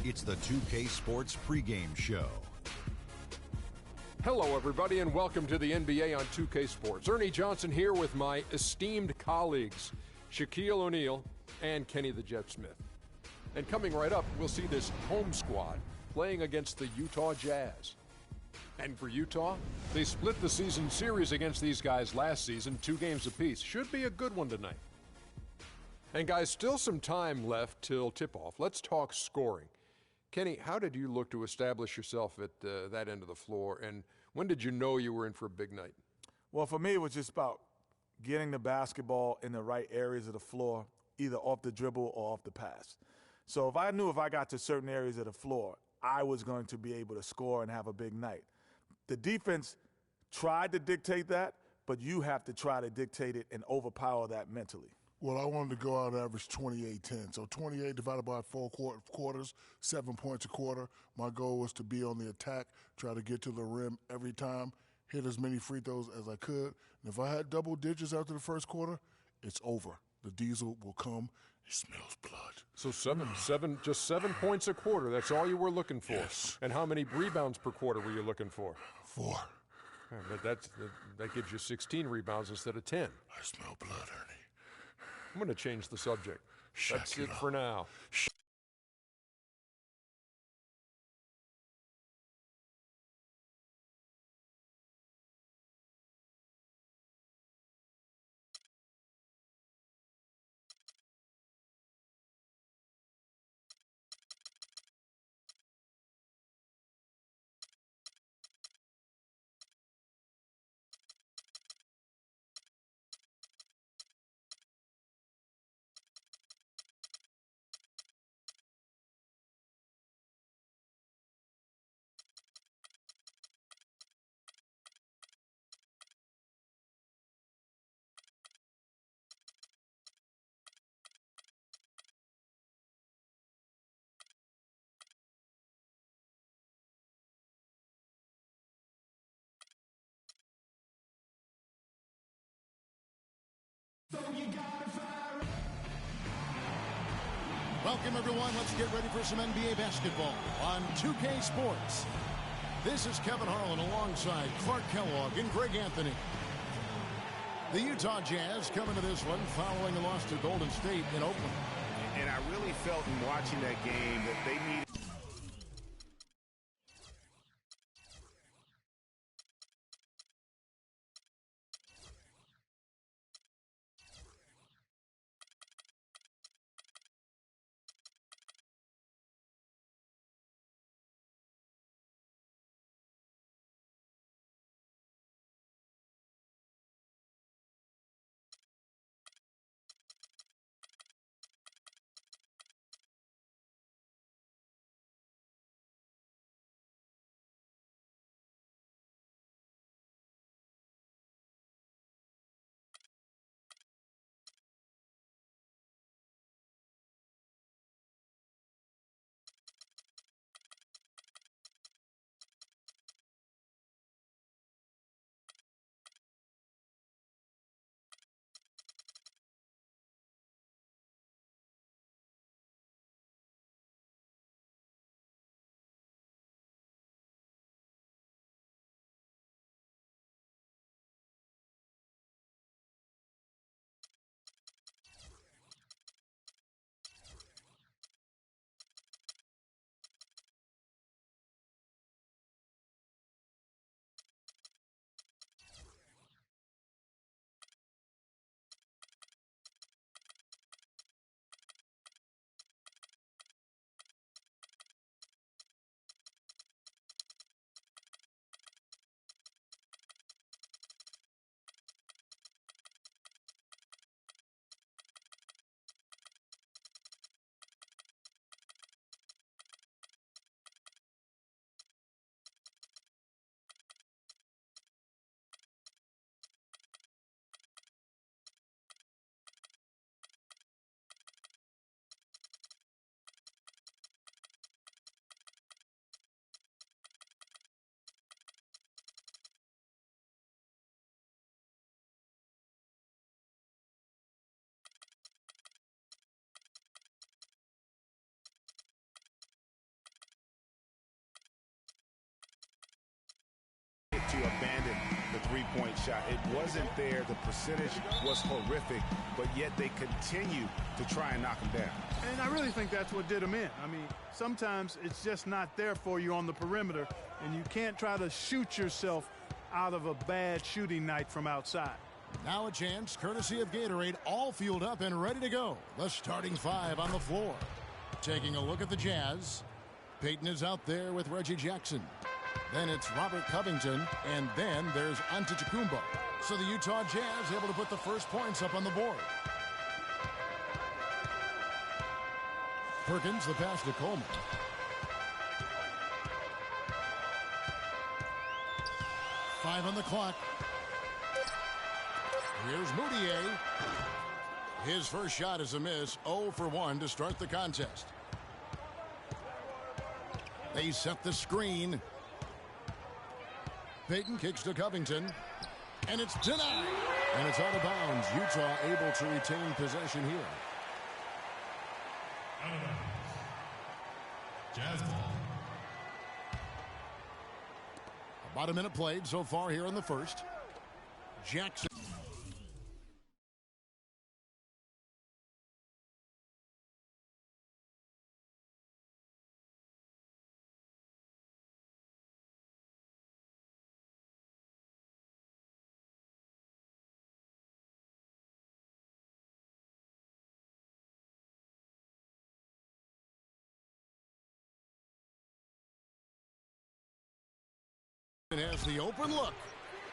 It's the 2K Sports pregame show. Hello, everybody, and welcome to the NBA on 2K Sports. Ernie Johnson here with my esteemed colleagues, Shaquille O'Neal and Kenny the Jet Smith. And coming right up, we'll see this home squad playing against the Utah Jazz. And for Utah, they split the season series against these guys last season, 2 games apiece. Should be a good one tonight. And guys, still some time left till tip-off. Let's talk scoring. Kenny, how did you look to establish yourself at that end of the floor, and when did you know you were in for a big night? Well, for me, it was just about getting the basketball in the right areas of the floor, either off the dribble or off the pass. So if I knew if I got to certain areas of the floor, I was going to be able to score and have a big night. The defense tried to dictate that, but you have to try to dictate it and overpower that mentally. Well, I wanted to go out and average 28-10. So 28 divided by 4 quarters, 7 points a quarter. My goal was to be on the attack, try to get to the rim every time, hit as many free throws as I could. And if I had double digits after the first quarter, it's over. The diesel will come. It smells blood. So just 7 points a quarter. That's all you were looking for. Yes. And how many rebounds per quarter were you looking for? 4. But that gives you 16 rebounds instead of 10. I smell blood, Ernie. I'm going to change the subject. That's it Shaq for now. Welcome, everyone. Let's get ready for some NBA basketball on 2K Sports. This is Kevin Harlan alongside Clark Kellogg and Greg Anthony. The Utah Jazz coming to this one following a loss to Golden State in Oakland. And I really felt in watching that game that they needed three-point shot. It wasn't there. The percentage was horrific, but yet they continue to try and knock him down. And I really think that's what did him in. I mean, sometimes it's just not there for you on the perimeter, and you can't try to shoot yourself out of a bad shooting night from outside. Now a chance, courtesy of Gatorade, all fueled up and ready to go. The starting five on the floor. Taking a look at the Jazz. Payton is out there with Reggie Jackson. Then it's Robert Covington, and then there's Antetokounmpo. So the Utah Jazz able to put the first points up on the board. Perkins, the pass to Coleman. Five on the clock. Here's Moutier. His first shot is a miss. 0 for 1 to start the contest. They set the screen. Payton kicks to Covington. And it's denied. And it's out of bounds. Utah able to retain possession here. Jazz ball. About a minute played so far here in the first. Jackson. Has the open look.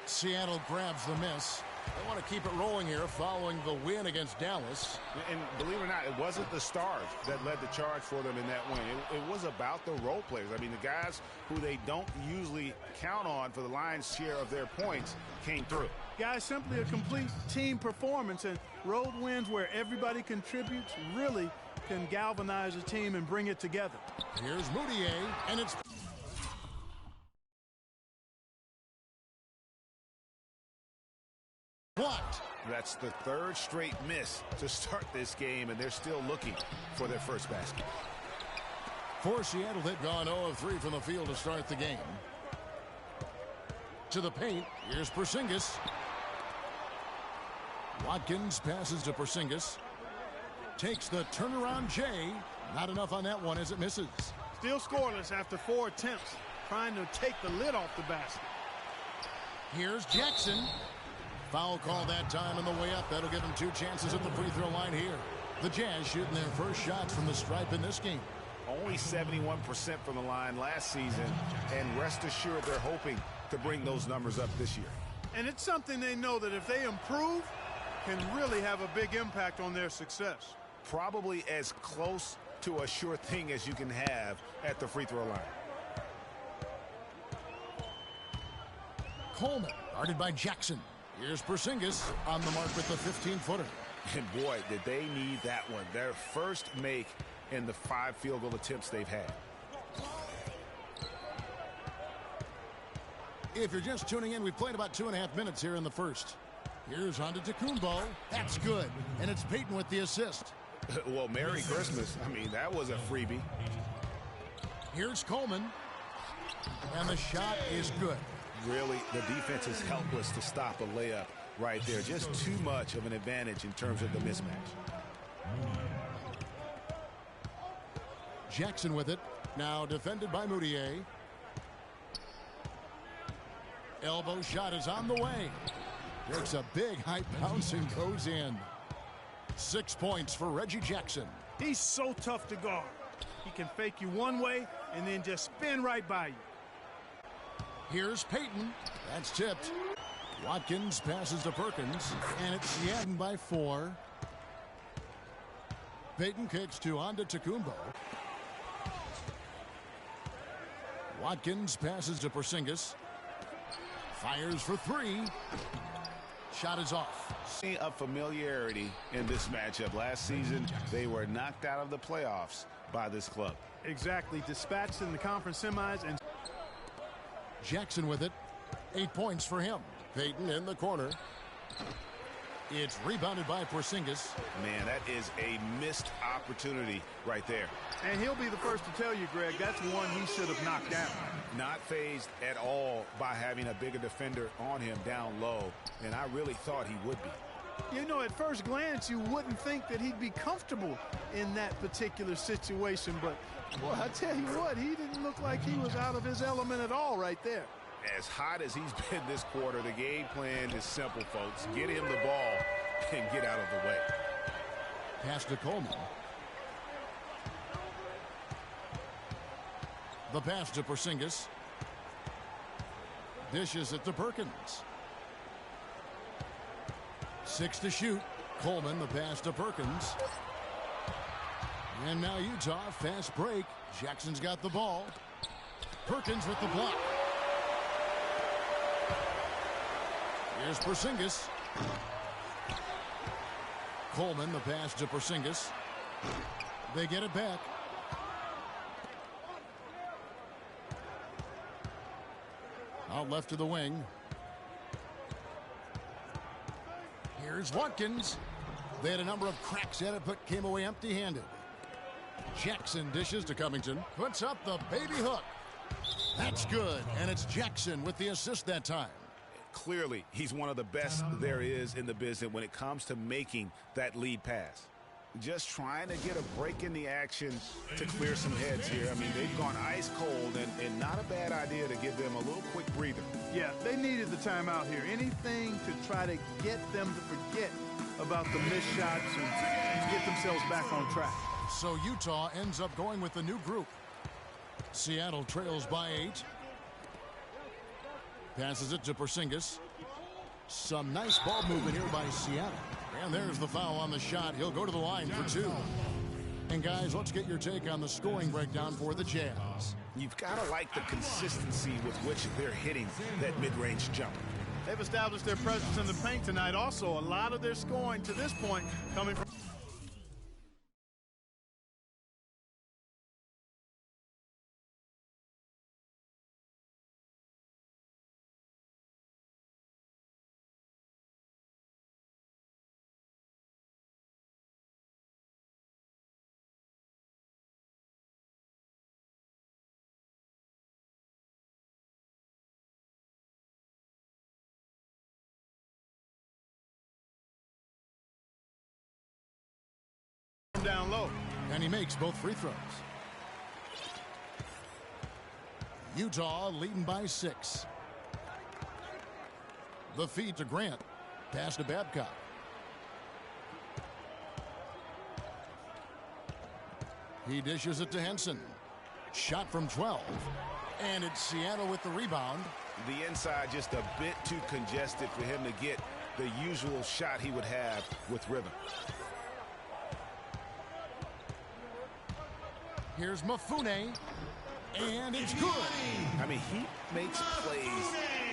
Seattle grabs the miss. They want to keep it rolling here following the win against Dallas. And believe it or not, it wasn't the stars that led the charge for them in that win. It was about the role players. I mean, the guys who they don't usually count on for the lion's share of their points came through. Guys, simply a complete team performance, and road wins where everybody contributes really can galvanize a team and bring it together. Here's Moutier, and it's blocked. That's the third straight miss to start this game, and they're still looking for their first basket. For Seattle, they've gone 0 of 3 from the field to start the game. To the paint, here's Porzingis. Watkins passes to Porzingis. Takes the turnaround J. Not enough on that one as it misses. Still scoreless after 4 attempts, trying to take the lid off the basket. Here's Jackson. Foul call that time on the way up. That'll give him 2 chances at the free throw line here. The Jazz shooting their first shots from the stripe in this game. Only 71% from the line last season, and rest assured they're hoping to bring those numbers up this year. And it's something they know that if they improve, can really have a big impact on their success. Probably as close to a sure thing as you can have at the free throw line. Coleman, guarded by Jackson. Here's Porzingis on the mark with the 15-footer. And boy, did they need that one. Their first make in the 5 field goal attempts they've had. If you're just tuning in, we've played about 2.5 minutes here in the first. Here's Antetokounmpo. That's good. And it's Payton with the assist. Well, Merry Christmas. I mean, that was a freebie. Here's Coleman. And the shot is good. Really, the defense is helpless to stop a layup right there. Just too much of an advantage in terms of the mismatch. Jackson with it. Now defended by Moutier. Elbow shot is on the way. Takes a big high bounce and goes in. 6 points for Reggie Jackson. He's so tough to guard. He can fake you one way and then just spin right by you. Here's Payton. That's tipped. Watkins passes to Perkins, and it's Seattle by 4. Payton kicks to Antetokounmpo. Watkins passes to Porzingis. Fires for 3. Shot is off. See a familiarity in this matchup. Last season, they were knocked out of the playoffs by this club. Exactly. Dispatched in the conference semis. And Jackson with it. 8 points for him. Payton in the corner. It's rebounded by Porzingis. Man, that is a missed opportunity right there. And he'll be the first to tell you, Greg, that's one he should have knocked down. Not fazed at all by having a bigger defender on him down low, and I really thought he would be. You know, at first glance, you wouldn't think that he'd be comfortable in that particular situation, but, boy, I tell you what, he didn't look like he was out of his element at all right there. As hot as he's been this quarter, the game plan is simple, folks. Get him the ball and get out of the way. Pass to Coleman. The pass to Porzingis. Dishes it to Perkins. 6 to shoot. Coleman, the pass to Perkins. And now Utah, fast break. Jackson's got the ball. Perkins with the block. Here's Porzingis. Coleman, the pass to Porzingis. They get it back. Out left to the wing. Here's Watkins. They had a number of cracks at it, but came away empty-handed. Jackson dishes to Covington. Puts up the baby hook. That's good, and it's Jackson with the assist that time. Clearly, he's one of the best there is in the business when it comes to making that lead pass. Just trying to get a break in the action to clear some heads here. I mean, they've gone ice cold, and not a bad idea to give them a little quick breather. Yeah, they needed the timeout here. Anything to try to get them to forget about the missed shots and get themselves back on track. So Utah ends up going with the new group. Seattle trails by 8. Passes it to Porzingis. Some nice ball movement here by Seattle. And there's the foul on the shot. He'll go to the line for 2. And guys, let's get your take on the scoring breakdown for the Jazz. You've got to like the consistency with which they're hitting that mid-range jumper. They've established their presence in the paint tonight. Also, a lot of their scoring to this point coming from down low. And he makes both free throws. Utah leading by 6. The feed to Grant. Pass to Babcock. He dishes it to Henson. Shot from 12. And it's Seattle with the rebound. The inside just a bit too congested for him to get the usual shot he would have with rhythm. Here's Mafune, and it's good. I mean, he makes plays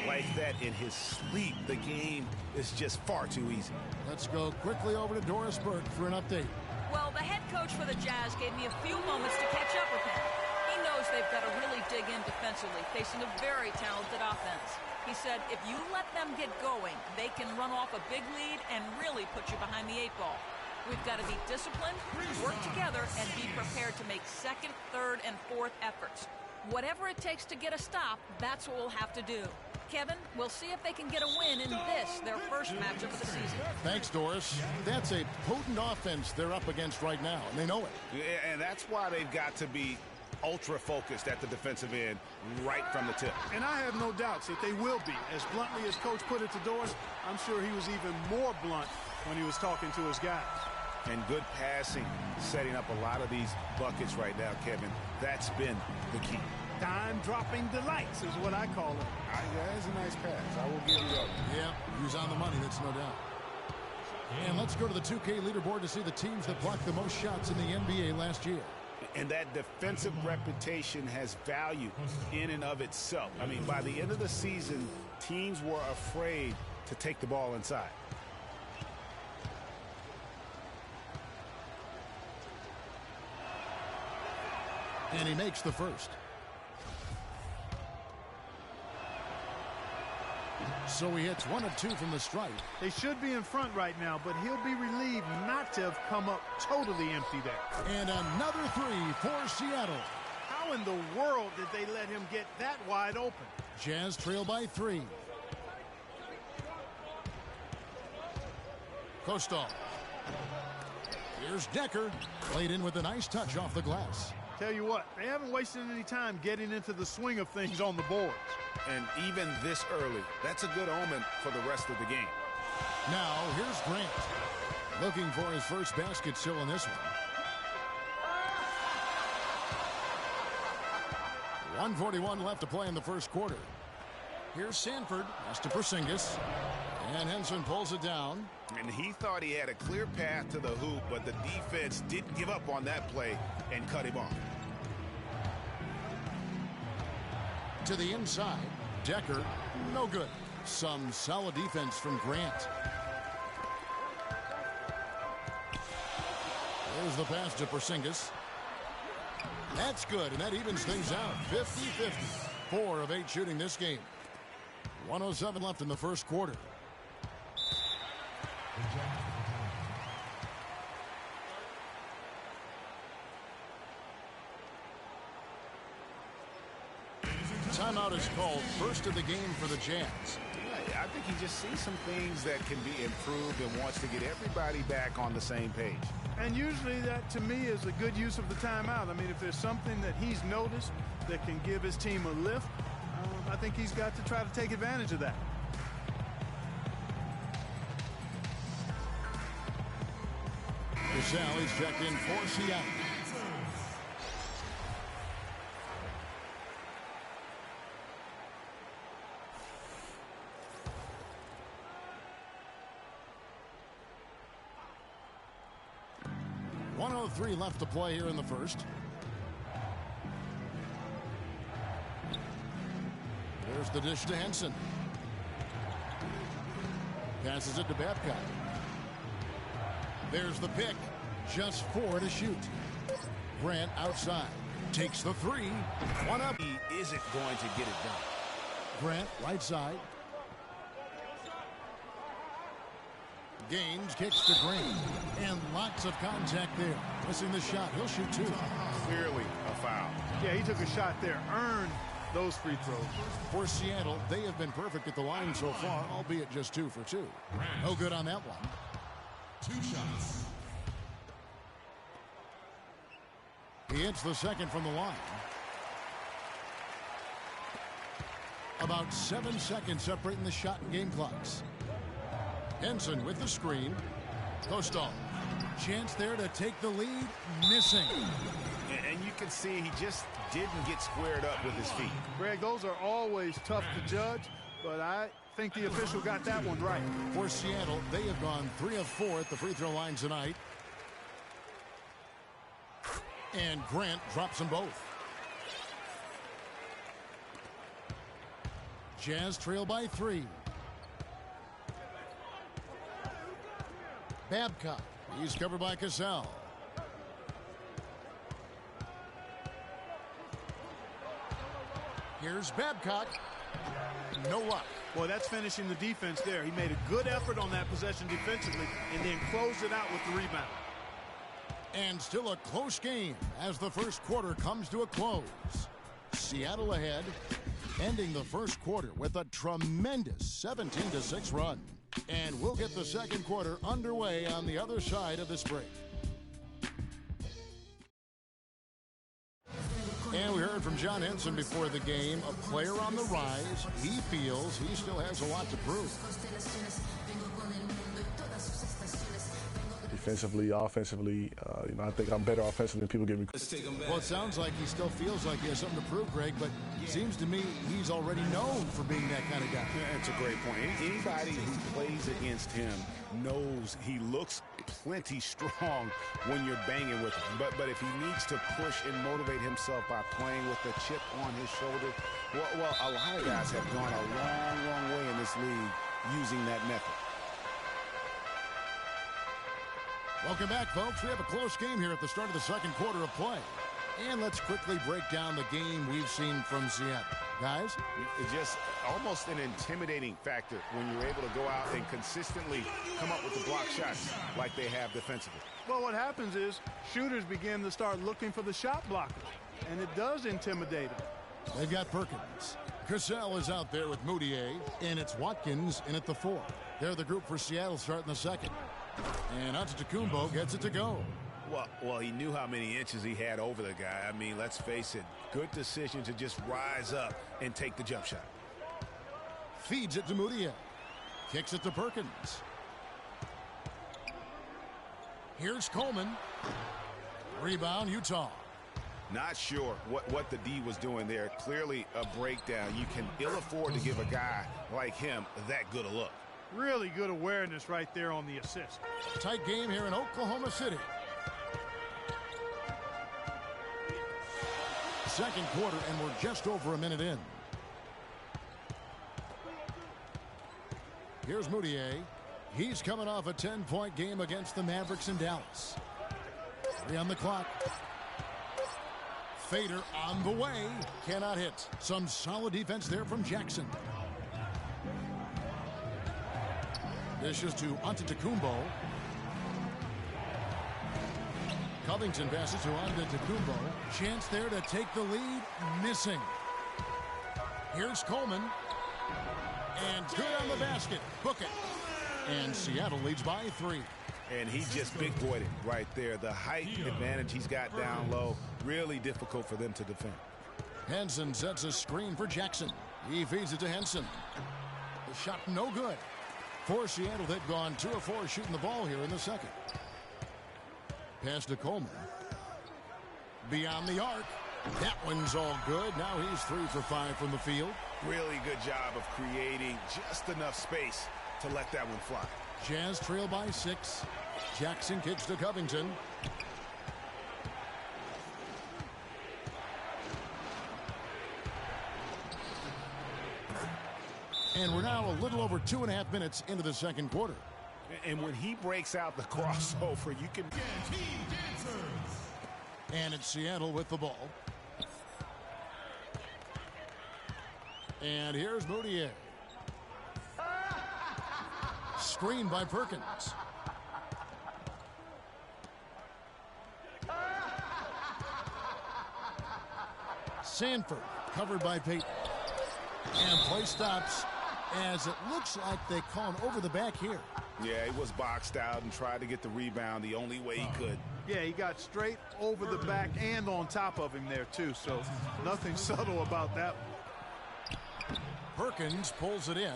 like that in his sleep. The game is just far too easy. Let's go quickly over to Doris Burke for an update. Well, the head coach for the Jazz gave me a few moments to catch up with him. He knows they've got to really dig in defensively, facing a very talented offense. He said if you let them get going, they can run off a big lead and really put you behind the 8 ball. We've got to be disciplined, work together, and be prepared to make second, third, and fourth efforts. Whatever it takes to get a stop, that's what we'll have to do. Kevin, we'll see if they can get a win in this, their first matchup of the season. Thanks, Doris. That's a potent offense they're up against right now, and they know it. Yeah, and that's why they've got to be ultra-focused at the defensive end right from the tip. And I have no doubts that they will be. As bluntly as Coach put it to Doris, I'm sure he was even more blunt when he was talking to his guys. And good passing, setting up a lot of these buckets right now, Kevin. That's been the key. Time-dropping delights is what I call it. That is a nice pass. I will give you that. Yeah, he was on the money, that's no doubt. And let's go to the 2K leaderboard to see the teams that blocked the most shots in the NBA last year. And that defensive reputation has value in and of itself. I mean, by the end of the season, teams were afraid to take the ball inside. And he makes the first. So he hits 1 of 2 from the stripe. They should be in front right now, but he'll be relieved not to have come up totally empty there. And another 3 for Seattle. How in the world did they let him get that wide open? Jazz trail by 3. Kostov. Here's Decker. Played in with a nice touch off the glass. Tell you what, they haven't wasted any time getting into the swing of things on the boards. And even this early, that's a good omen for the rest of the game. Now, here's Grant. Looking for his first basket still in this one. 1:41 left to play in the first quarter. Here's Sanford. Pass to Porzingis. And Henson pulls it down. And he thought he had a clear path to the hoop, but the defense didn't give up on that play and cut him off. To the inside. Decker, no good. Some solid defense from Grant. There's the pass to Porzingis. That's good, and that evens things out. 50-50. 4 of 8 shooting this game. 1:07 left in the first quarter. Timeout is called, first of the game for the Jazz. I think he just sees some things that can be improved and wants to get everybody back on the same page. And usually that, to me, is a good use of the timeout. I mean, if there's something that he's noticed that can give his team a lift, I think he's got to try to take advantage of that. Gasol is checked in for Seattle. .103 left to play here in the first. There's the dish to Henson. Passes it to Babcock. There's the pick. Just 4 to shoot. Grant outside. Takes the 3. 1 up. He isn't going to get it done. Grant right side. Gaines kicks to Grant. And lots of contact there. Missing the shot. He'll shoot 2. Clearly a foul. Yeah, he took a shot there. Earned those free throws. For Seattle, they have been perfect at the line so far, albeit just 2 for 2. No good on that one. 2 shots. He hits the second from the line. About 7 seconds separating the shot and game clocks. Henson with the screen. Kostov. Chance there to take the lead. Missing. And you can see he just didn't get squared up with his feet. Greg, those are always tough to judge, but I think the official got that one right. For Seattle, they have gone 3 of 4 at the free throw line tonight. And Grant drops them both. Jazz trail by 3. Babcock. He's covered by Cassell. Here's Babcock. No luck. Well, that's finishing the defense there. He made a good effort on that possession defensively and then closed it out with the rebound. And still a close game as the first quarter comes to a close. Seattle ahead, ending the first quarter with a tremendous 17-6 run. And we'll get the second quarter underway on the other side of this break. And we heard from John Henson before the game, a player on the rise. He feels he still has a lot to prove. Defensively, offensively, I think I'm better offensively than people give me credit. Well, it sounds like he still feels like he has something to prove, Greg, but it seems to me he's already known for being that kind of guy. That's a great point. Anybody who plays against him knows he looks plenty strong when you're banging with him. But if he needs to push and motivate himself by playing with the chip on his shoulder, well, a lot of guys have gone a long, long way in this league using that method. Welcome back, folks. We have a close game here at the start of the second quarter of play. And let's quickly break down the game we've seen from Seattle. Guys? It's just almost an intimidating factor when you're able to go out and consistently come up with the block shots like they have defensively. Well, what happens is shooters begin to start looking for the shot blockers, and it does intimidate them. They've got Perkins. Cassell is out there with Moutier, and it's Watkins in at the 4. They're the group for Seattle starting the second. And Antetokounmpo gets it to go. Well, he knew how many inches he had over the guy. I mean, let's face it, good decision to just rise up and take the jump shot. Feeds it to Moutier. Kicks it to Perkins. Here's Coleman. Rebound, Utah. Not sure what the D was doing there. Clearly a breakdown. You can ill afford to give a guy like him that good a look. Really good awareness right there on the assist. Tight game here in Oklahoma City. Second quarter, and we're just over a minute in. Here's Moutier. He's coming off a 10-point game against the Mavericks in Dallas. 3 on the clock. Fader on the way. Cannot hit. Some solid defense there from Jackson. Dishes to Antetokounmpo. Covington passes to Antetokounmpo. Chance there to take the lead. Missing. Here's Coleman. And good on the basket. Book it. And Seattle leads by 3. And he just big-boyed it right there. The height advantage he's got down low, really difficult for them to defend. Henson sets a screen for Jackson. He feeds it to Henson. The shot no good. For Seattle, they've gone 2 of 4 shooting the ball here in the second. Pass to Coleman. Beyond the arc. That one's all good. Now he's 3 for 5 from the field. Really good job of creating just enough space to let that one fly. Jazz trail by 6. Jackson kicks to Covington. And we're now a little over 2.5 minutes into the second quarter. And when he breaks out the crossover, you can... And it's Seattle with the ball. And here's Moutier. Screen by Perkins. Sanford covered by Payton. And play stops as it looks like they call him over the back here. Yeah, he was boxed out and tried to get the rebound the only way he could. Yeah, he got straight over the back and on top of him there, too. So nothing subtle about that one. Perkins pulls it in.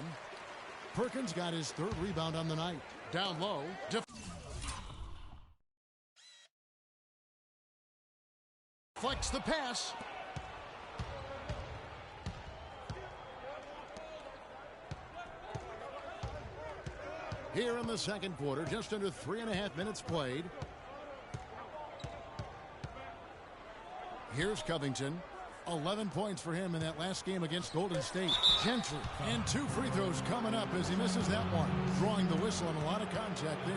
Perkins got his 3rd rebound on the night. Down low. Deflects the pass. Here in the second quarter, just under 3.5 minutes played. Here's Covington. 11 points for him in that last game against Golden State. Gentry. And 2 free throws coming up as he misses that one. Drawing the whistle and a lot of contact there.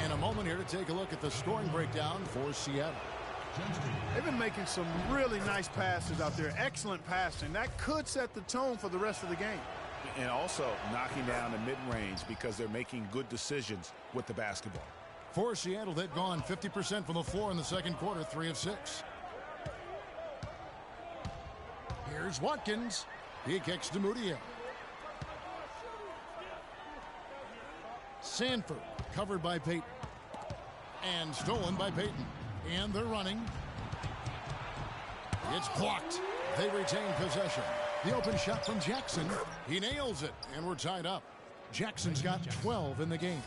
And a moment here to take a look at the scoring breakdown for Seattle. They've been making some really nice passes out there. Excellent passing. That could set the tone for the rest of the game. And also knocking down the mid-range because they're making good decisions with the basketball. For Seattle, they've gone 50% from the floor in the second quarter, 3 of 6. Here's Watkins. He kicks to Moutier. Sanford covered by Payton. And stolen by Payton. And they're running. It's blocked. They retain possession. The open shot from Jackson. He nails it, and we're tied up. Jackson's got 12 in the game.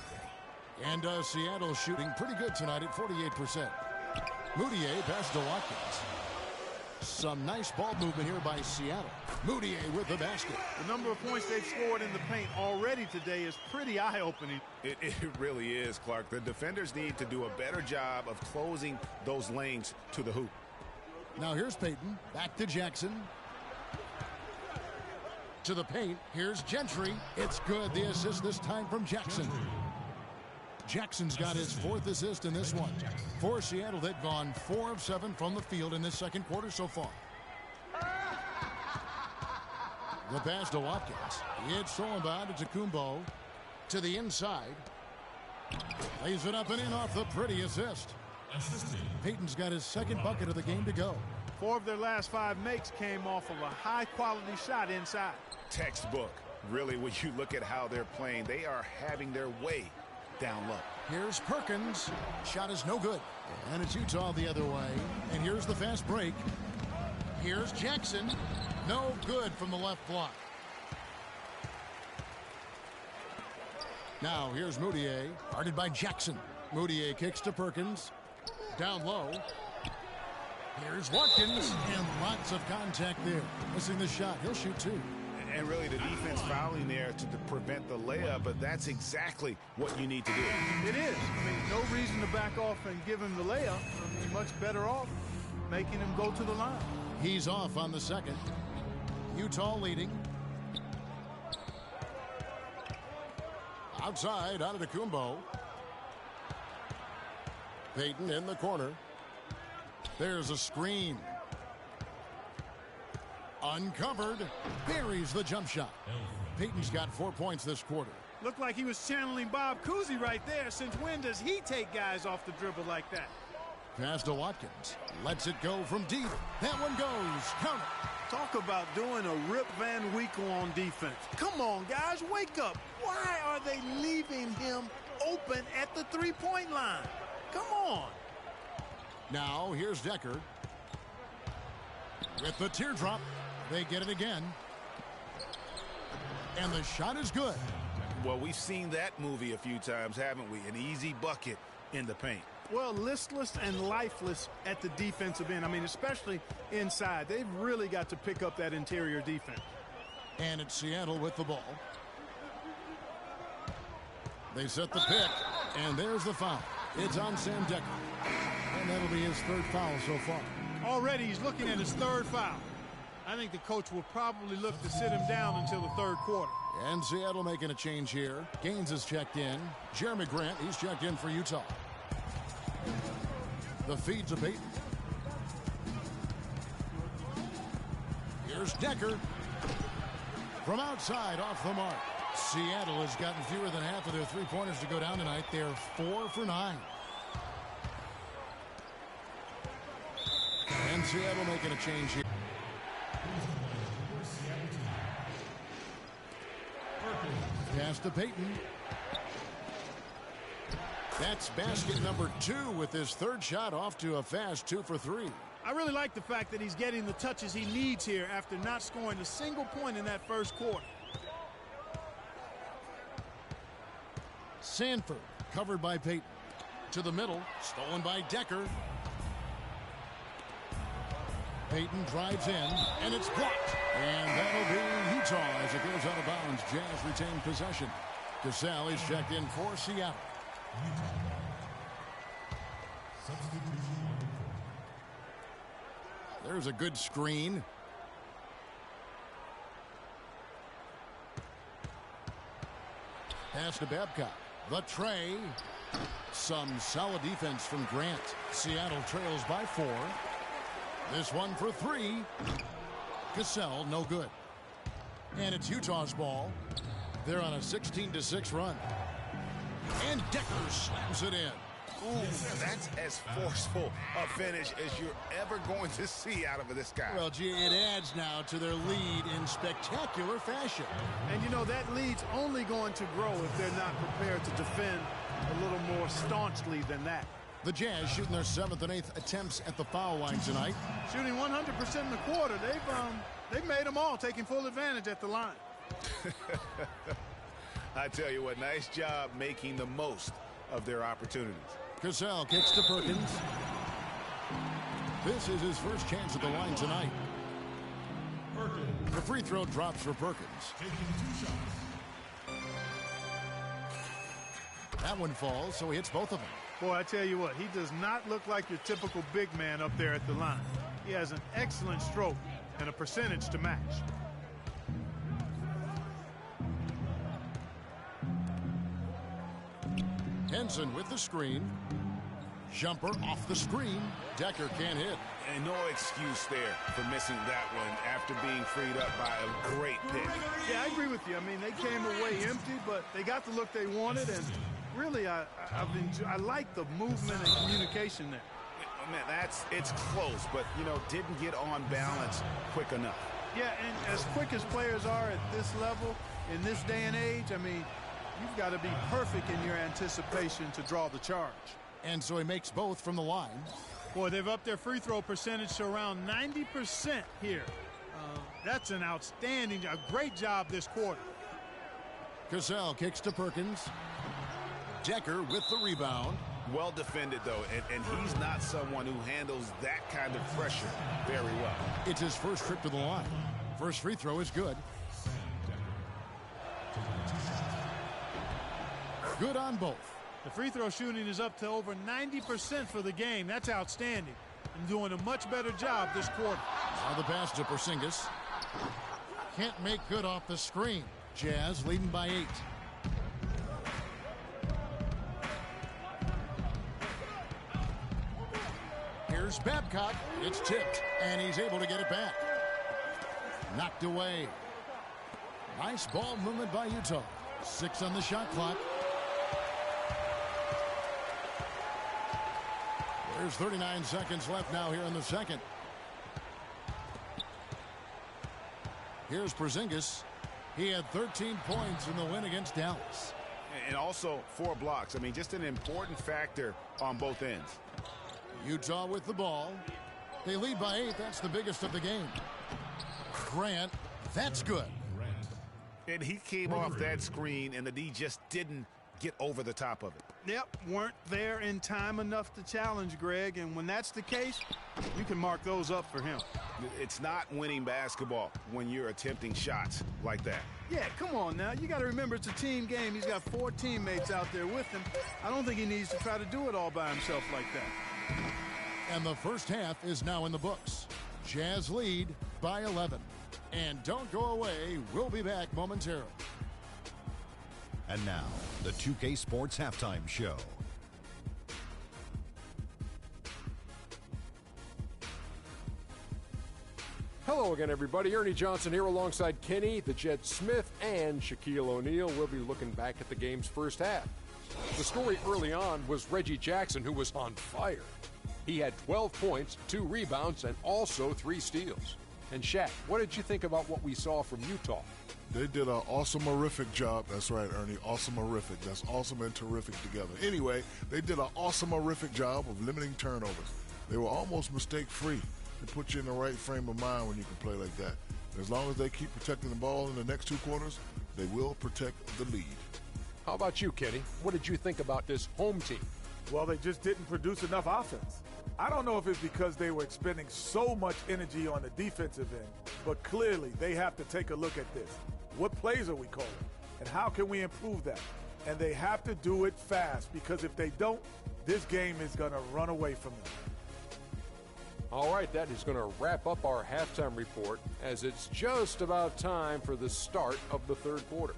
And Seattle shooting pretty good tonight at 48%. Moutier passed to Watkins. Some nice ball movement here by Seattle. Moutier with the basket. The number of points they've scored in the paint already today is pretty eye-opening. It really is, Clark. The defenders need to do a better job of closing those lanes to the hoop. Now here's Payton. Back to Jackson. To the paint. Here's Gentry. It's good. The assist this time from Jackson. Jackson's got his 4th assist in this one. For Seattle, they've gone 4 of 7 from the field in this second quarter so far. The pass to Watkins. It's stolen by Antetokounmpo to the inside. Lays it up and in off the pretty assist. Payton's got his 2nd bucket of the game to go. 4 of their last 5 makes came off of a high-quality shot inside. Textbook. Really, when you look at how they're playing, they are having their way down low. Here's Perkins. Shot is no good. And it's Utah the other way. And here's the fast break. Here's Jackson. No good from the left block. Now here's Moutier. Guarded by Jackson. Moutier kicks to Perkins. Down low. Here's Watkins. And lots of contact there. Missing the shot. He'll shoot 2. And really the defense fouling there to prevent the layup, but that's exactly what you need to do. It is. I mean, no reason to back off and give him the layup. I mean, much better off making him go to the line. He's off on the 2nd. Utah leading. Outside, Antetokounmpo. Payton in the corner. There's a screen. Uncovered. Buries the jump shot. Payton's got 4 points this quarter. Looked like he was channeling Bob Cousy right there. Since when does he take guys off the dribble like that? Pass to Watkins. Lets it go from deep. That one goes. Count it. Talk about doing a Rip Van Winkle on defense. Come on, guys, wake up. Why are they leaving him open at the three-point line? Come on. Now here's Decker. With the teardrop, they get it again. And the shot is good. Well, we've seen that movie a few times, haven't we? An easy bucket in the paint. Well, listless and lifeless at the defensive end. I mean, especially inside. They've really got to pick up that interior defense. And it's Seattle with the ball. They set the pick, and there's the foul. It's on Sam Decker. And that'll be his 3rd foul so far. Already he's looking at his 3rd foul. I think the coach will probably look to sit him down until the 3rd quarter. And Seattle making a change here. Gaines is checked in. Jeremy Grant, he's checked in for Utah. The feed to Payton. Here's Decker. From outside, off the mark. Seattle has gotten fewer than half of their 3-pointers to go down tonight. They're 4 for 9. And Seattle making a change here. Pass to Payton. That's basket number 2 with his 3rd shot off to a fast 2 for 3. I really like the fact that he's getting the touches he needs here after not scoring a single point in that 1st quarter. Sanford covered by Payton. To the middle, stolen by Decker. Payton drives in, and it's blocked. And that'll be Utah as it goes out of bounds. Jazz retain possession. Cassell is checked in for Seattle. There's a good screen. Pass to Babcock. The tray. Some solid defense from Grant. Seattle trails by 4. This one for 3. Cassell, no good. And it's Utah's ball. They're on a 16-6 run. And Decker slams it in. Ooh, that's as forceful a finish as you're ever going to see out of this guy. Well, gee, it adds now to their lead in spectacular fashion. And, you know, that lead's only going to grow if they're not prepared to defend a little more staunchly than that. The Jazz shooting their 7th and 8th attempts at the foul line tonight. Shooting 100% in the quarter. They've made them all, taking full advantage at the line. I tell you what, nice job making the most of their opportunities. Cassell kicks to Perkins. This is his first chance at the line tonight. The free throw drops for Perkins. That one falls, so he hits both of them. Boy, I tell you what, he does not look like your typical big man up there at the line. He has an excellent stroke and a percentage to match. Jensen with the screen. Jumper off the screen. Decker can't hit. And no excuse there for missing that one after being freed up by a great pick. Yeah, I agree with you. I mean, they came away empty, but they got the look they wanted, and really, I like the movement and communication there. Man, it's close, but, didn't get on balance quick enough. Yeah, and as quick as players are at this level, in this day and age, I mean, you've got to be perfect in your anticipation to draw the charge. And so he makes both from the line. Boy, they've upped their free throw percentage to around 90% here. That's an outstanding, a great job this quarter. Cassell kicks to Perkins. Decker with the rebound. Well defended, though, and he's not someone who handles that kind of pressure very well. It's his first trip to the line. First free throw is good. Good on both. The free throw shooting is up to over 90% for the game. That's outstanding. And doing a much better job this quarter. Now the pass to Porzingis. Can't make good off the screen. Jazz leading by 8. Here's Babcock. It's tipped, and he's able to get it back. Knocked away. Nice ball movement by Utah. 6 on the shot clock. There's 39 seconds left now here in the second. Here's Porzingis. He had 13 points in the win against Dallas. And also 4 blocks. I mean, just an important factor on both ends. Utah with the ball. They lead by 8. That's the biggest of the game. Grant, that's good. And he came off that screen, and the D just didn't get over the top of it. Yep, weren't there in time enough to challenge Greg, and when that's the case, you can mark those up for him. It's not winning basketball when you're attempting shots like that. Yeah, come on now. You got to remember it's a team game. He's got 4 teammates out there with him. I don't think he needs to try to do it all by himself like that. And the first half is now in the books. Jazz lead by 11. And don't go away. We'll be back momentarily. And now, the 2K Sports Halftime Show. Hello again, everybody. Ernie Johnson here alongside Kenny, the Jet Smith, and Shaquille O'Neal. We'll be looking back at the game's first half. The story early on was Reggie Jackson, who was on fire. He had 12 points, 2 rebounds, and also 3 steals. And Shaq, what did you think about what we saw from Utah? They did an awesome-erific job. That's right, Ernie. Awesome-erific. That's awesome and terrific together. Anyway, they did an awesome-erific job of limiting turnovers. They were almost mistake-free. They put you in the right frame of mind when you can play like that. As long as they keep protecting the ball in the next 2 quarters, they will protect the lead. How about you, Kenny? What did you think about this home team? Well, they just didn't produce enough offense. I don't know if it's because they were expending so much energy on the defensive end, but clearly they have to take a look at this. What plays are we calling? And how can we improve that? And they have to do it fast, because if they don't, this game is going to run away from them. All right, that is going to wrap up our halftime report, as it's just about time for the start of the third quarter.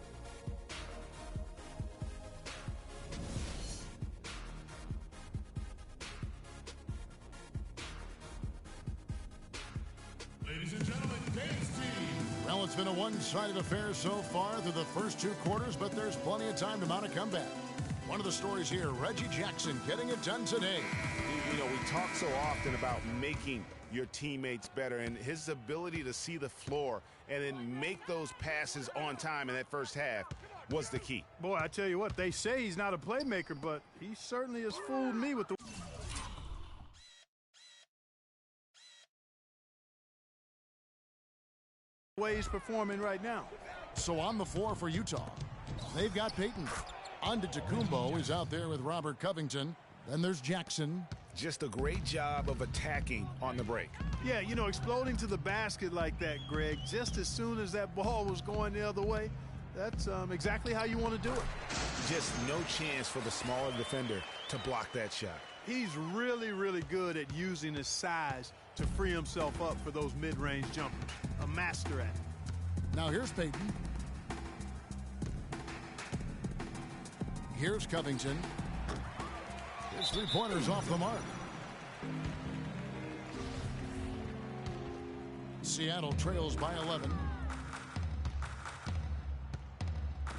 Ladies and gentlemen, today's team. Well, it's been a one-sided affair so far through the first 2 quarters, but there's plenty of time to mount a comeback. One of the stories here, Reggie Jackson getting it done today. You know, we talk so often about making your teammates better, and his ability to see the floor and then make those passes on time in that first half was the key. Boy, I tell you what, they say he's not a playmaker, but he certainly has fooled me with the way he's performing right now. So on the floor for Utah, they've got Payton. Antetokounmpo is out there with Robert Covington. Then there's Jackson. Just a great job of attacking on the break. Yeah, you know, exploding to the basket like that, Greg, just as soon as that ball was going the other way, that's exactly how you want to do it. Just no chance for the smaller defender to block that shot. He's really, really good at using his size to free himself up for those mid-range jumpers. A master at it. Now here's Payton. Here's Covington. His three-pointer's off the mark. Seattle trails by 11.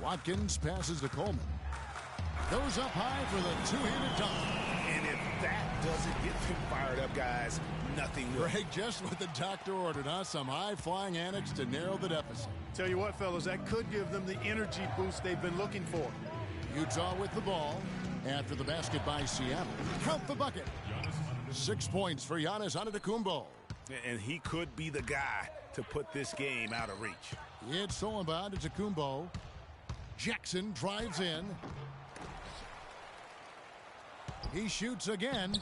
Watkins passes to Coleman. Goes up high for the two-handed dunk. And if that doesn't get them fired up, guys, nothing will. Greg, just what the doctor ordered, huh? Some high-flying annex to narrow the deficit. Tell you what, fellas, that could give them the energy boost they've been looking for. Utah with the ball after the basket by Seattle. Count the bucket. 6 points for Giannis Antetokounmpo. And he could be the guy to put this game out of reach. It's stolen by Antetokounmpo. Jackson drives in. He shoots again.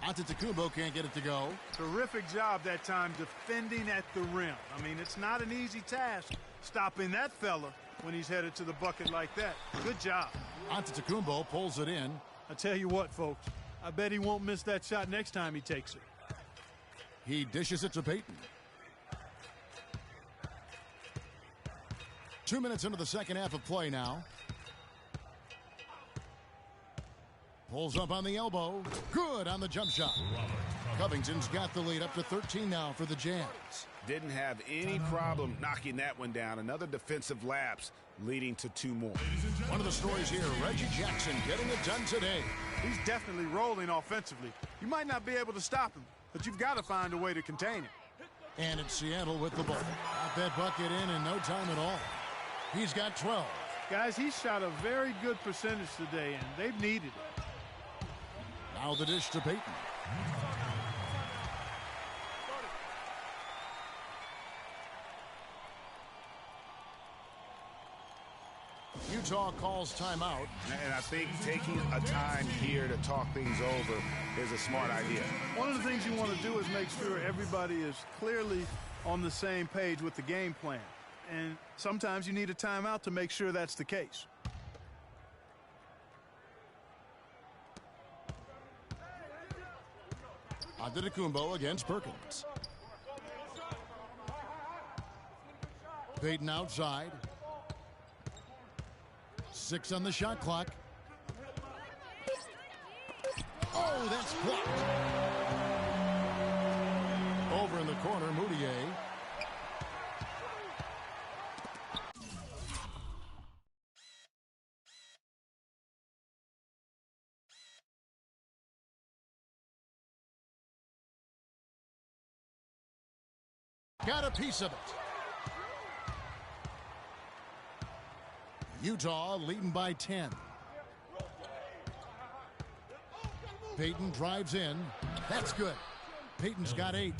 Antetokounmpo can't get it to go. Terrific job that time defending at the rim. I mean, it's not an easy task stopping that fella when he's headed to the bucket like that. Good job. Antetokounmpo pulls it in. I tell you what, folks, I bet he won't miss that shot next time he takes it. He dishes it to Payton. 2 minutes into the second half of play now. Pulls up on the elbow. Good on the jump shot. Covington's got the lead up to 13 now for the Jazz. Didn't have any problem knocking that one down. Another defensive lapse leading to 2 more. One of the stories here, Reggie Jackson getting it done today. He's definitely rolling offensively. You might not be able to stop him, but you've got to find a way to contain him. And it's Seattle with the ball. Got that bucket in no time at all. He's got 12. Guys, he shot a very good percentage today, and they've needed it. Now the dish to Payton. Utah calls timeout. And I think taking a time here to talk things over is a smart idea. One of the things you want to do is make sure everybody is clearly on the same page with the game plan. And sometimes you need a timeout to make sure that's the case. Antetokounmpo against Perkins. Payton outside. 6 on the shot clock. Oh, that's blocked. Over in the corner, Moutier. Got a piece of it. Utah leading by 10. Payton drives in. That's good. Payton's got 8.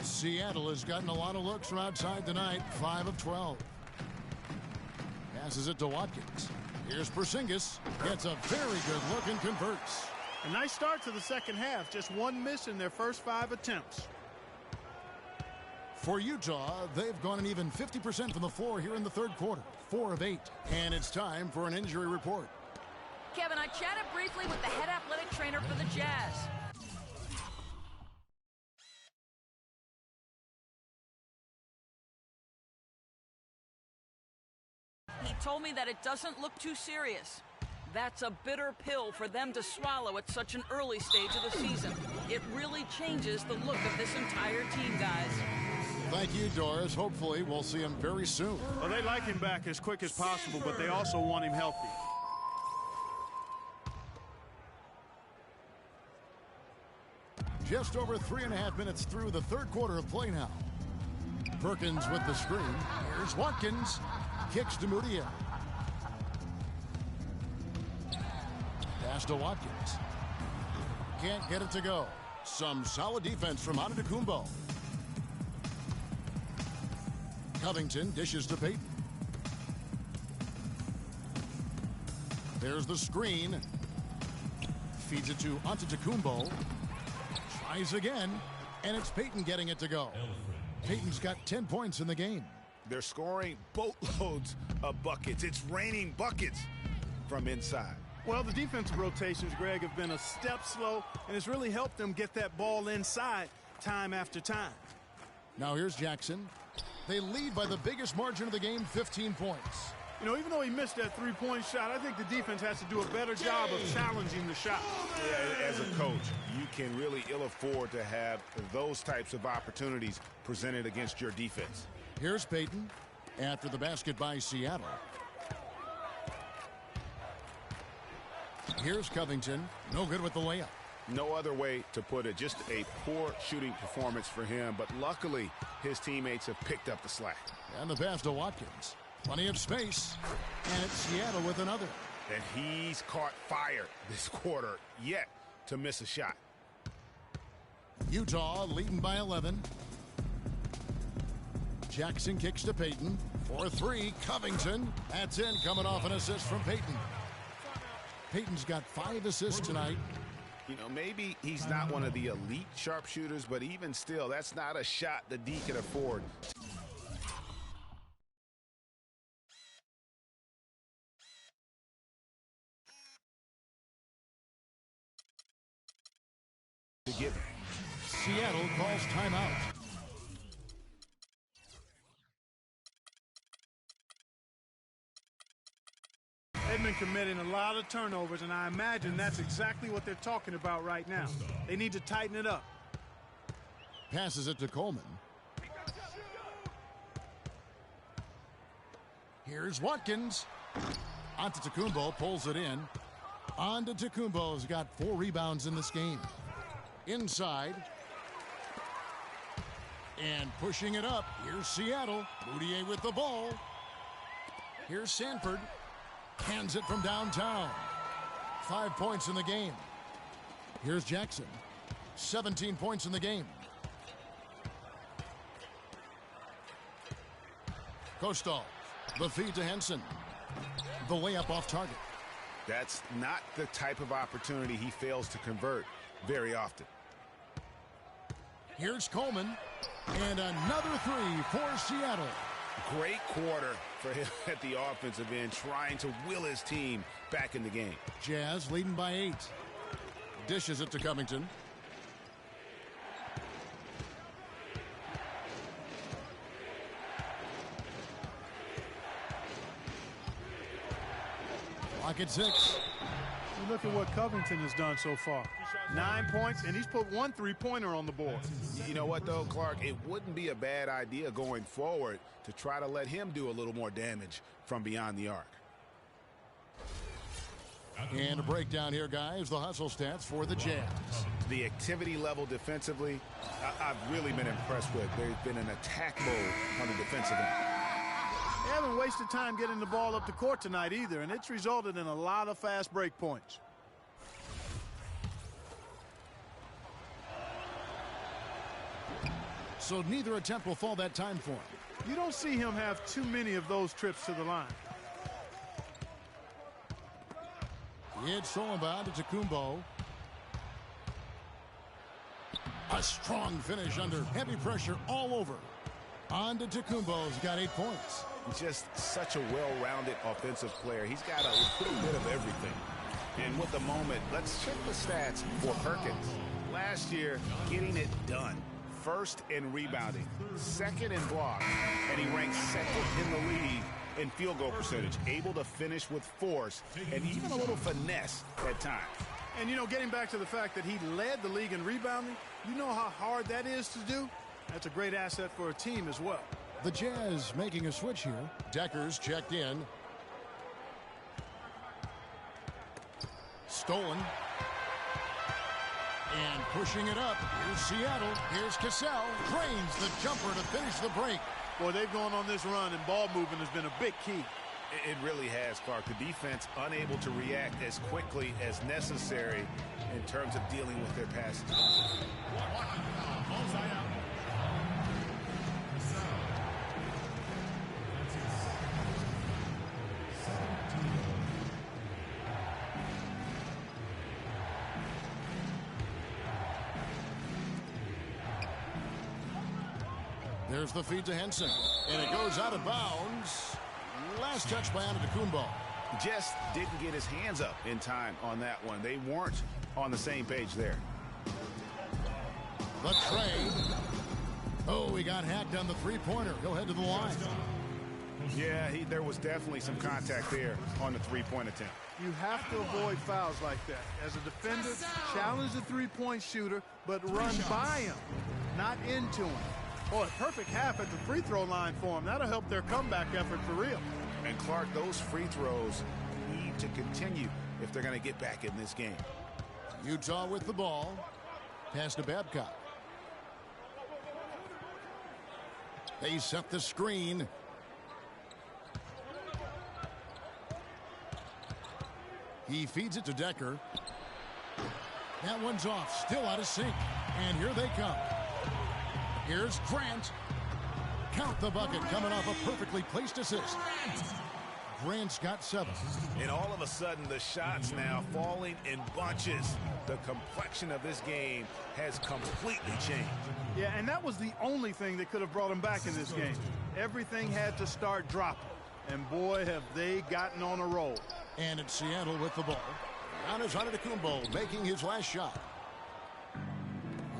Seattle has gotten a lot of looks from outside tonight. 5 of 12. Passes it to Watkins. Here's Porzingis. Gets a very good look and converts. A nice start to the second half. Just 1 miss in their first 5 attempts. For Utah, they've gone an even 50% from the floor here in the third quarter. 4 of 8. And it's time for an injury report. Kevin, I chatted briefly with the head athletic trainer for the Jazz. He told me that it doesn't look too serious. That's a bitter pill for them to swallow at such an early stage of the season. It really changes the look of this entire team, guys. Thank you, Doris. Hopefully we'll see him very soon. Well, they like him back as quick as possible, but they also want him healthy. Just over 3.5 minutes through the third quarter of play now. Perkins with the screen. Here's Watkins. Kicks to Moutier. Pass to Watkins. Can't get it to go. Some solid defense from Antetokounmpo. Covington dishes to Payton. There's the screen. Feeds it to Antetokounmpo. Tries again, and it's Payton getting it to go. Payton's got 10 points in the game. They're scoring boatloads of buckets. It's raining buckets from inside. Well, the defensive rotations, Greg, have been a step slow, and it's really helped them get that ball inside time after time. Now here's Jackson. They lead by the biggest margin of the game, 15 points. You know, even though he missed that three-point shot, I think the defense has to do a better job of challenging the shot. Yeah, as a coach, you can really ill afford to have those types of opportunities presented against your defense. Here's Payton after the basket by Seattle. Here's Covington. No good with the layup. No other way to put it. Just a poor shooting performance for him. But luckily, his teammates have picked up the slack. And the pass to Watkins. Plenty of space. And it's Seattle with another. And he's caught fire this quarter, yet to miss a shot. Utah leading by 11. Jackson kicks to Payton. For three, Covington. That's in, coming off an assist from Payton. Payton's got 5 assists tonight. You know, maybe he's not one of the elite sharpshooters, but even still, that's not a shot the D can afford. To give him. Seattle calls timeout. Edmond committing a lot of turnovers, and I imagine that's exactly what they're talking about right now. They need to tighten it up. Passes it to Coleman. Here's Watkins. Antetokounmpo pulls it in. Antetokounmpo's got 4 rebounds in this game. Inside. And pushing it up. Here's Seattle. Moutier with the ball. Here's Sanford. Hands it from downtown. 5 points in the game. Here's Jackson. 17 points in the game. Kostov. The feed to Henson. The layup off target. That's not the type of opportunity he fails to convert very often. Here's Coleman. And another 3 for Seattle. Great quarter for him at the offensive end, trying to will his team back in the game. Jazz leading by 8. Dishes it to Covington. Clock at 6. You look at what Covington has done so far. 9 points, and he's put 1 3-pointer on the board. You know what, though, Clark? It wouldn't be a bad idea going forward to try to let him do a little more damage from beyond the arc. And a breakdown here, guys. The hustle stats for the Jazz. The activity level defensively, I've really been impressed with. There's been an attack mode on the defensive end. They haven't wasted time getting the ball up the court tonight either, and it's resulted in a lot of fast break points. So neither attempt will fall that time for him. You don't see him have too many of those trips to the line. It's Solomon to Tecumbo. A strong finish under heavy pressure all over. On to Tecumbo's got 8 points. Just such a well-rounded offensive player. He's got a little bit of everything. And with the moment, let's check the stats for Perkins. Last year, getting it done. First in rebounding, second in blocks, and he ranks second in the league in field goal percentage. Able to finish with force and even a little finesse at times. And, you know, getting back to the fact that he led the league in rebounding, you know how hard that is to do? That's a great asset for a team as well. The Jazz making a switch here. Decker's checked in. Stolen. And pushing it up. Here's Seattle. Here's Cassell. Drains the jumper to finish the break. Boy, they've gone on this run, and ball movement has been a big key. It really has, Clark. The defense unable to react as quickly as necessary in terms of dealing with their passes. There's the feed to Henson, and it goes out of bounds. Last touch by Antetokounmpo. Just didn't get his hands up in time on that one. They weren't on the same page there. The trade. Oh, he got hacked on the three-pointer. He'll head to the line. Yeah, there was definitely some contact there on the three-point attempt. You have to avoid fouls like that. As a defender, challenge the three-point shooter, but run by him, not into him. Boy, perfect half at the free throw line for him. That'll help their comeback effort for real. And Clark, those free throws need to continue if they're going to get back in this game. Utah with the ball. Pass to Babcock. They set the screen. He feeds it to Decker. That one's off, still out of sync. And here they come. Here's Grant. Count the bucket, coming off a perfectly placed assist. Grant's got 7. And all of a sudden, the shots now falling in bunches. The complexion of this game has completely changed. Yeah, and that was the only thing that could have brought him back in this game. Everything had to start dropping. And boy, have they gotten on a roll. And it's Seattle with the ball. Giannis Antetokounmpo making his last shot.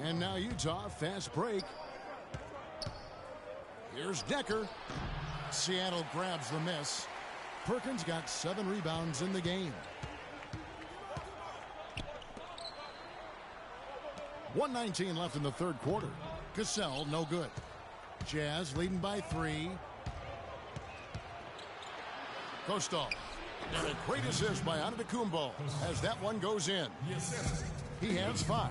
And now Utah, fast break. Here's Decker. Seattle grabs the miss. Perkins got 7 rebounds in the game. 1:19 left in the third quarter. Cassell, no good. Jazz leading by 3. Kostal. And a great assist by Antetokounmpo as that one goes in. He has 5.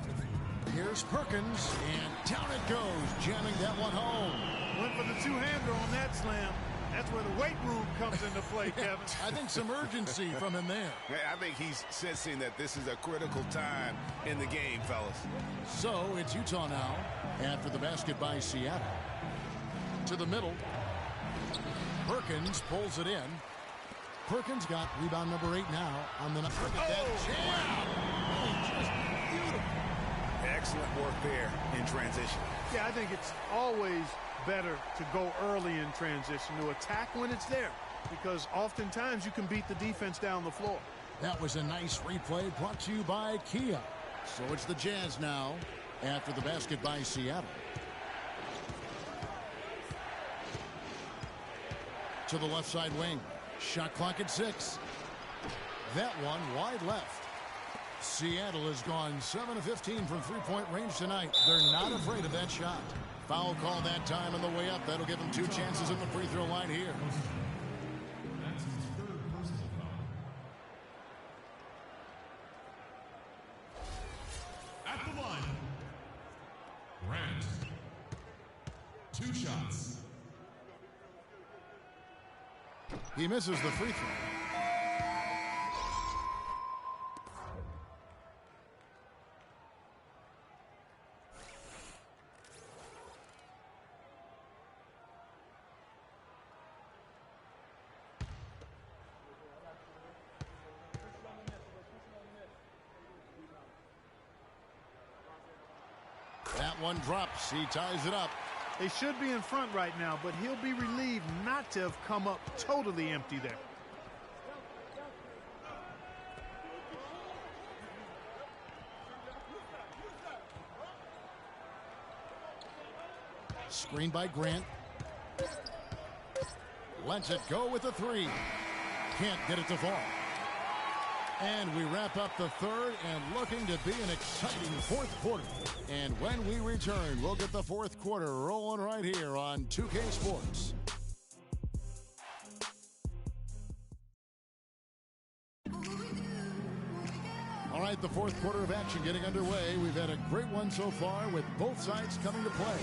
Here's Perkins, and down it goes, jamming that one home. Went for the two-hander on that slam. That's where the weight room comes into play, Kevin. I think some urgency from him there. I think he's sensing that this is a critical time in the game, fellas. So it's Utah now after the basket by Seattle. To the middle. Perkins pulls it in. Perkins got rebound number 8 now on the... Look at that jam! Oh, just beautiful. Excellent work there in transition. Yeah, I think it's always better to go early in transition, to attack when it's there, because oftentimes you can beat the defense down the floor. That was a nice replay brought to you by Kia. So it's the Jazz now after the basket by Seattle. To the left side wing. Shot clock at 6. That one wide left. Seattle has gone 7 of 15 from three-point range tonight. They're not afraid of that shot. Foul call that time on the way up. That'll give them 2 chances at the free throw line here. At the line, Grant. 2 shots. He misses the free throw. That one drops. He ties it up. They should be in front right now, but he'll be relieved not to have come up totally empty there. Screen by Grant. Lets it go with a 3. Can't get it to fall. And we wrap up the third and looking to be an exciting fourth quarter. And when we return, we'll get the fourth quarter rolling right here on 2K Sports. All right, the fourth quarter of action getting underway. We've had a great one so far with both sides coming to play.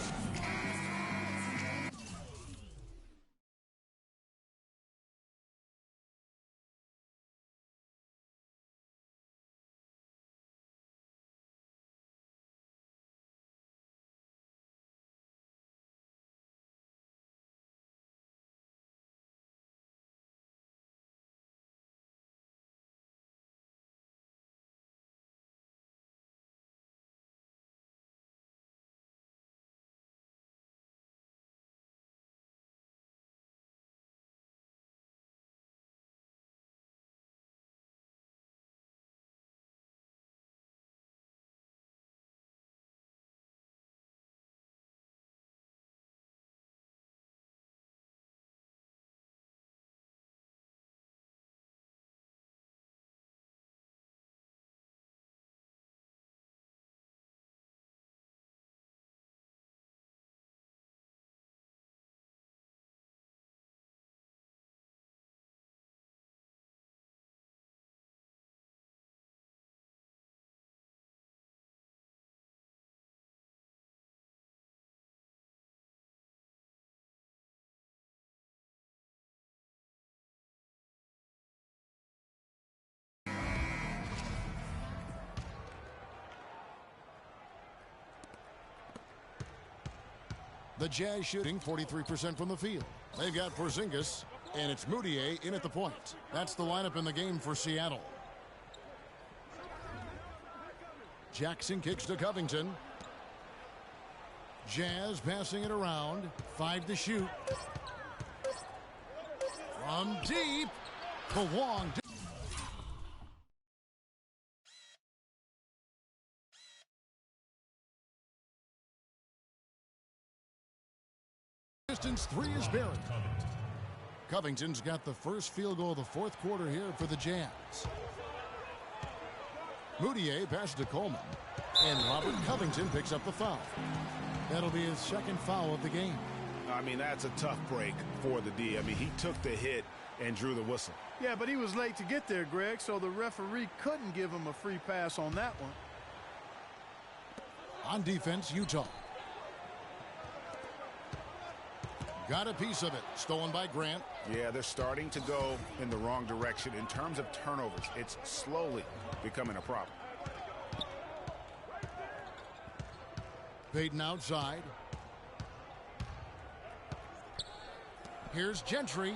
The Jazz shooting 43% from the field. They've got Porzingis, and it's Mudiay in at the point. That's the lineup in the game for Seattle. Jackson kicks to Covington. Jazz passing it around. 5 to shoot. From deep. To Wong. Distance 3 is buried. Covington's got the first field goal of the fourth quarter here for the Jazz. Mudiay passes to Coleman. And Robert Covington picks up the foul. That'll be his second foul of the game. I mean, that's a tough break for the D. I mean, he took the hit and drew the whistle. Yeah, but he was late to get there, Greg, so the referee couldn't give him a free pass on that one. On defense, Utah. Got a piece of it. Stolen by Grant. Yeah, they're starting to go in the wrong direction in terms of turnovers. It's slowly becoming a problem. Payton outside. Here's Gentry.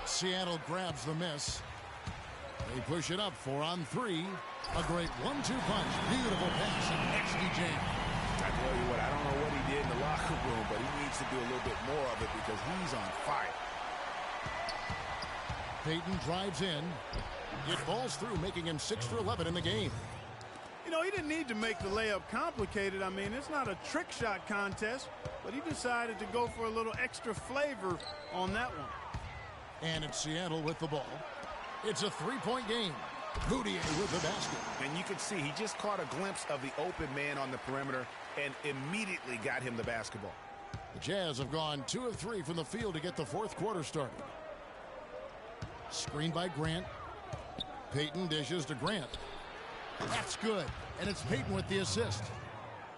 Seattle grabs the miss. They push it up 4 on 3. A great 1-2 punch. Beautiful pass and XD jam. I tell you what, I don't know what he did in the locker room, but he needs to do a little bit more of it because he's on fire. Payton drives in. It falls through, making him 6 for 11 in the game. You know, he didn't need to make the layup complicated. I mean, it's not a trick shot contest, but he decided to go for a little extra flavor on that one. And it's Seattle with the ball. It's a 3-point game. Mudiay with the basket. And you can see he just caught a glimpse of the open man on the perimeter and immediately got him the basketball. The Jazz have gone 2 of 3 from the field to get the fourth quarter started. Screen by Grant. Payton dishes to Grant. That's good. And it's Payton with the assist.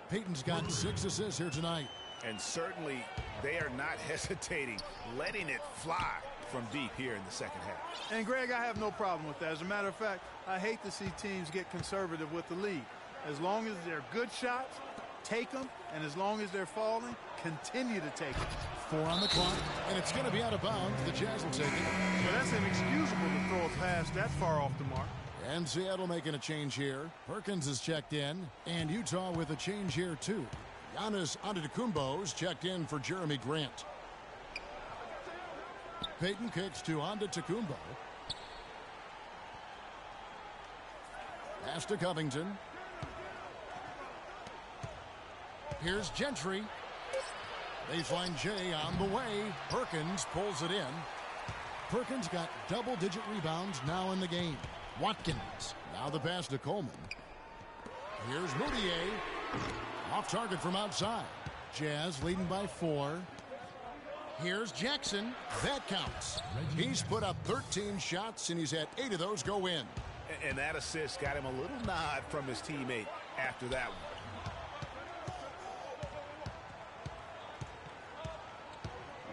Payton's got 6 assists here tonight. And certainly they are not hesitating, letting it fly from deep here in the second half. And Greg, I have no problem with that. As a matter of fact, I hate to see teams get conservative with the lead. As long as they're good shots, take them, and as long as they're falling, continue to take them. 4 on the clock, and it's going to be out of bounds. The Jazz will take it. Well, that's inexcusable to throw a pass that far off the mark. And Seattle making a change here. Perkins is checked in, and Utah with a change here too. Giannis Antetokounmpo's checked in for Jeremy Grant. Payton kicks to Antetokounmpo. Pass to Covington. Here's Gentry. Baseline J on the way. Perkins pulls it in. Perkins got double-digit rebounds now in the game. Watkins. Now the pass to Coleman. Here's Mudiay. Off target from outside. Jazz leading by 4. Here's Jackson. That counts. He's put up 13 shots, and he's had 8 of those go in. And that assist got him a little nod from his teammate after that one.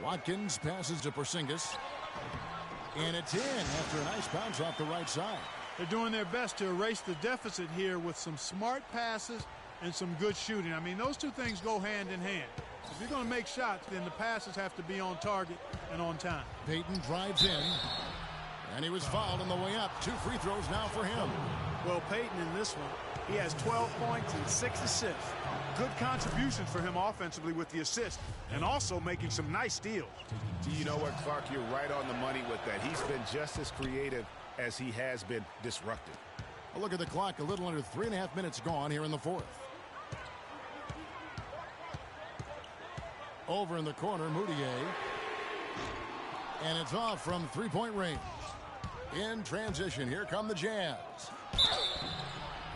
Watkins passes to Porzingis. And it's in after a nice bounce off the right side. They're doing their best to erase the deficit here with some smart passes and some good shooting. I mean, those two things go hand in hand. If you're going to make shots, then the passes have to be on target and on time. Payton drives in. And he was fouled on the way up. 2 free throws now for him. Well, Payton in this one, he has 12 points and 6 assists. Good contributions for him offensively with the assist and also making some nice steals. You know what, Clark? You're right on the money with that. He's been just as creative as he has been disruptive. A look at the clock. A little under 3.5 minutes gone here in the fourth. Over in the corner, Mudiay. And it's off from 3-point range. In transition, here come the Jazz.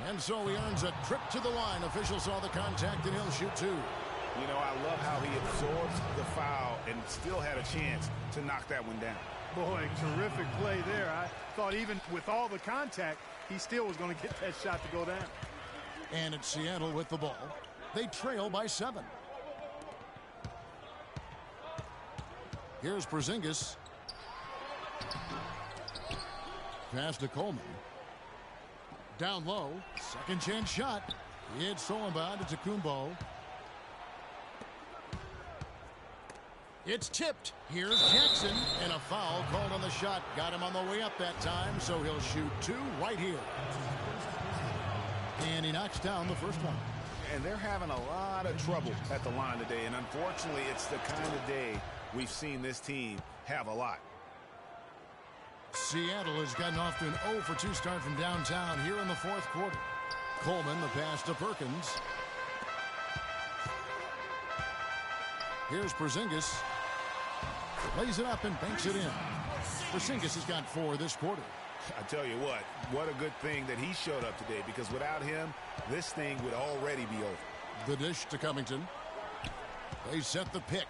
And so he earns a trip to the line. Officials saw the contact, and he'll shoot 2. You know, I love how he absorbs the foul and still had a chance to knock that one down. Boy, terrific play there. I thought even with all the contact, he still was going to get that shot to go down. And it's Seattle with the ball. They trail by 7. Here's Porzingis. Pass to Coleman. Down low. Second chance shot. It's stolen by Antetokounmpo. It's tipped. Here's Jackson, and a foul called on the shot. Got him on the way up that time, so he'll shoot 2 right here. And he knocks down the first one. And they're having a lot of trouble at the line today, and unfortunately, it's the kind of day we've seen this team have a lot. Seattle has gotten off to an 0 for 2 start from downtown here in the fourth quarter. Coleman, the pass to Perkins. Here's Porzingis. Lays it up and banks it in. Porzingis has got 4 this quarter. I tell you what a good thing that he showed up today, because without him, this thing would already be over. The dish to Covington. They set the pick.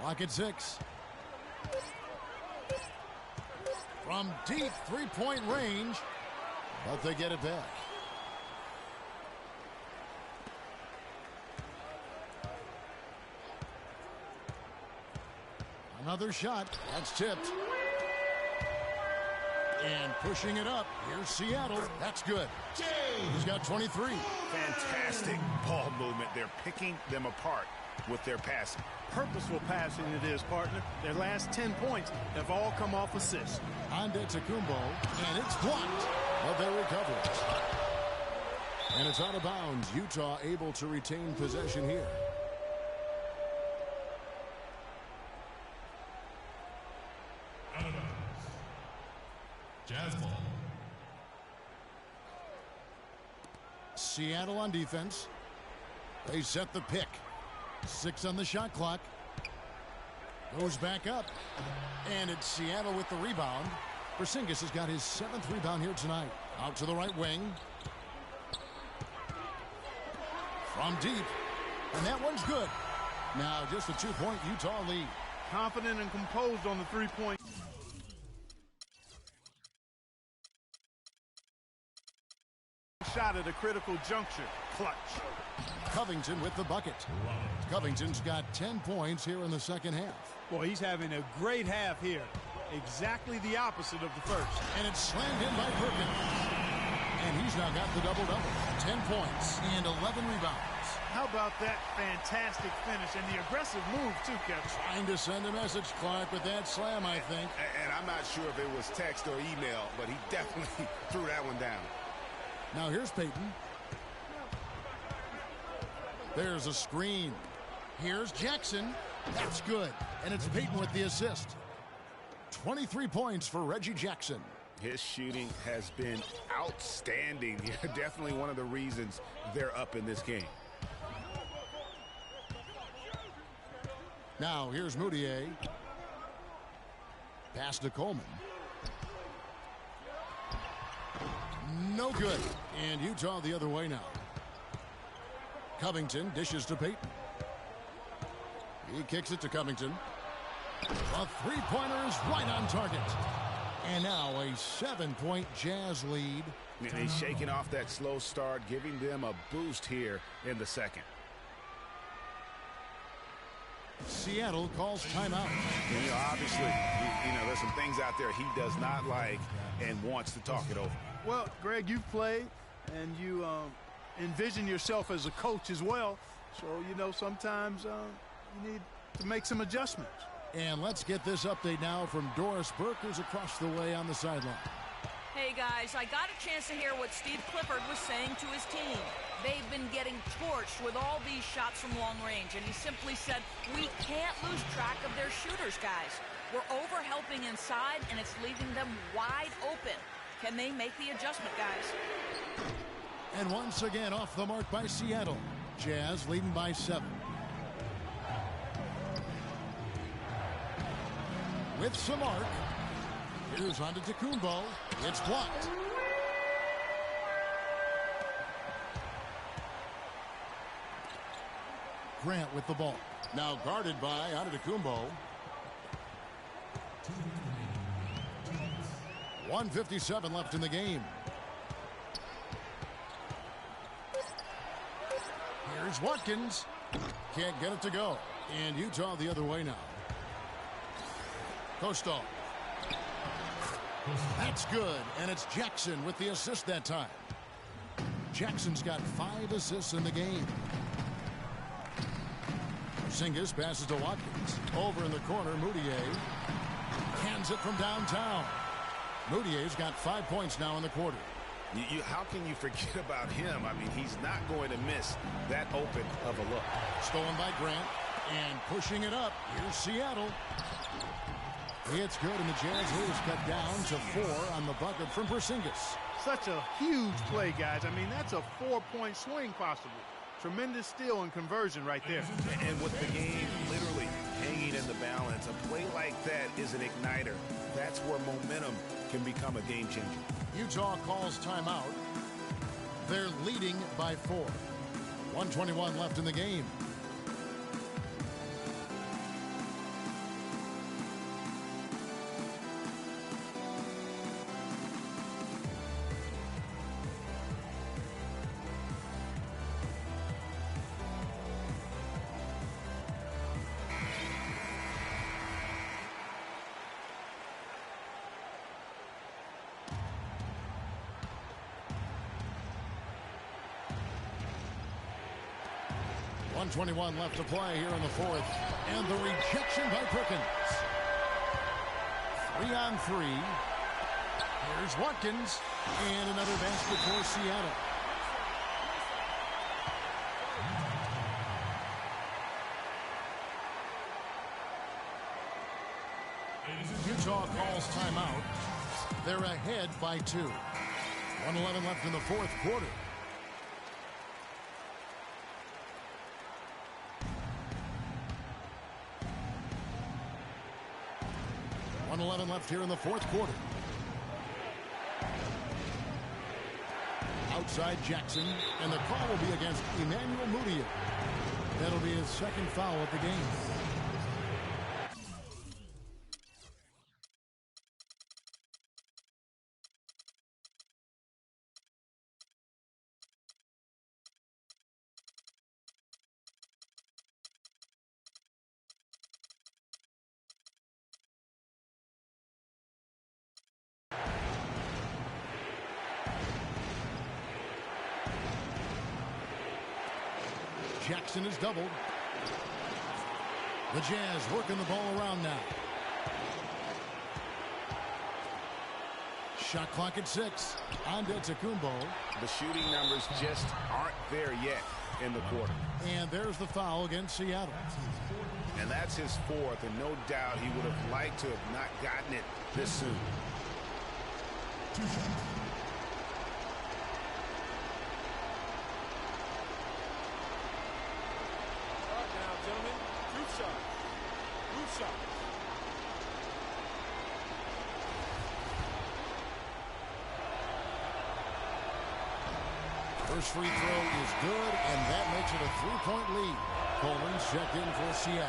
Clock at 6. From deep three-point range, but they get it back. Another shot. That's tipped. And pushing it up. Here's Seattle. That's good. He's got 23. Fantastic ball movement. They're picking them apart with their passing. Purposeful passing it is, partner. Their last 10 points have all come off assists. Antetokounmpo, and it's blocked, but they recover it. And it's out of bounds. Utah able to retain possession here. Out of bounds. Jazz ball. Seattle on defense. They set the pick. 6 on the shot clock. Goes back up. And it's Seattle with the rebound. Porzingis has got his 7th rebound here tonight. Out to the right wing. From deep. And that one's good. Now just a 2-point Utah lead. Confident and composed on the three-point. Shot at a critical juncture. Clutch. Covington with the bucket. Covington's got 10 points here in the second half. Boy, he's having a great half here. Exactly the opposite of the first. And it's slammed in by Perkins. And he's now got the double-double. 10 points and 11 rebounds. How about that fantastic finish and the aggressive move, too, Kevin? Trying to send a message, Clark, with that slam, I think. And I'm not sure if it was text or email, but he definitely threw that one down. Now here's Payton. There's a screen. Here's Jackson. That's good. And it's Payton with the assist. 23 points for Reggie Jackson. His shooting has been outstanding. Definitely one of the reasons they're up in this game. Now here's Moutier. Pass to Coleman. No good. And Utah the other way now. Covington dishes to Payton. He kicks it to Covington. A three-pointer is right on target. And now a 7-point Jazz lead. And he's shaking off that slow start, giving them a boost here in the second. Seattle calls timeout. And, obviously, there's some things out there he does not like and wants to talk it over. Well, Greg, you've played, and you envision yourself as a coach as well. So, sometimes you need to make some adjustments. And let's get this update now from Doris Burke, who's across the way on the sideline. Hey, guys, I got a chance to hear what Steve Clifford was saying to his team. They've been getting torched with all these shots from long range, and he simply said, we can't lose track of their shooters, guys. We're over-helping inside, and it's leaving them wide open. Can they make the adjustment, guys? And once again, off the mark by Seattle. Jazz leading by 7. With some arc. Here's Antetokounmpo. It's blocked. Grant with the ball. Now guarded by Antetokounmpo. 1:57 left in the game. Here's Watkins. Can't get it to go. And Utah the other way now. Kosto. That's good, and it's Jackson with the assist that time. Jackson's got 5 assists in the game. Porzingis passes to Watkins. Over in the corner, Mudiay cans it from downtown. Mudier's got 5 points now in the quarter. How can you forget about him? I mean, he's not going to miss that open of a look. Stolen by Grant, and pushing it up. Here's Seattle. It's good, and the Jazz lose cut down to 4 on the bucket from Porzingis. Such a huge play, guys. I mean, that's a 4-point swing possible. Tremendous steal and conversion right there. And with the game literally hanging in the balance, a play like that is an igniter. That's where momentum can become a game changer. Utah calls timeout. They're leading by 4. 1:21 left in the game. .21 left to play here in the 4th. And the rejection by Perkins. 3-on-3. Here's Watkins. And another basket for Seattle. Utah calls timeout. They're ahead by 2. 1:11 left in the 4th quarter. 1:11 left here in the 4th quarter. Outside Jackson, and the call will be against Emmanuel Mudiay. That'll be his 2nd foul of the game. Jackson is doubled. The Jazz working the ball around now. Shot clock at 6. Antetokounmpo. The shooting numbers just aren't there yet in the quarter. And there's the foul against Seattle. And that's his 4th, and no doubt he would have liked to have not gotten it this soon. First free throw is good, and that makes it a 3-point lead. Coleman's checked in for Seattle.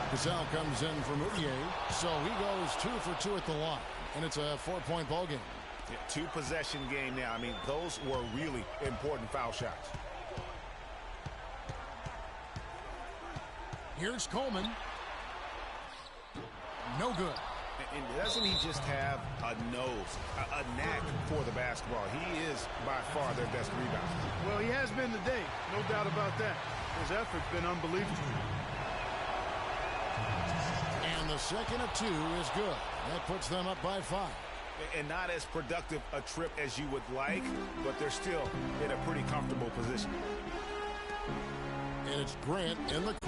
Gasol comes in for Mudiay, so he goes 2 for 2 at the line, and it's a 4-point ball game. Yeah, 2-possession game now. I mean, those were really important foul shots. Here's Coleman. No good. And doesn't he just have a nose, a knack for the basketball? He is by far their best rebounder. Well, he has been today. No doubt about that. His effort's been unbelievable. And the 2nd of 2 is good. That puts them up by 5. And not as productive a trip as you would like, but they're still in a pretty comfortable position. And it's Grant in the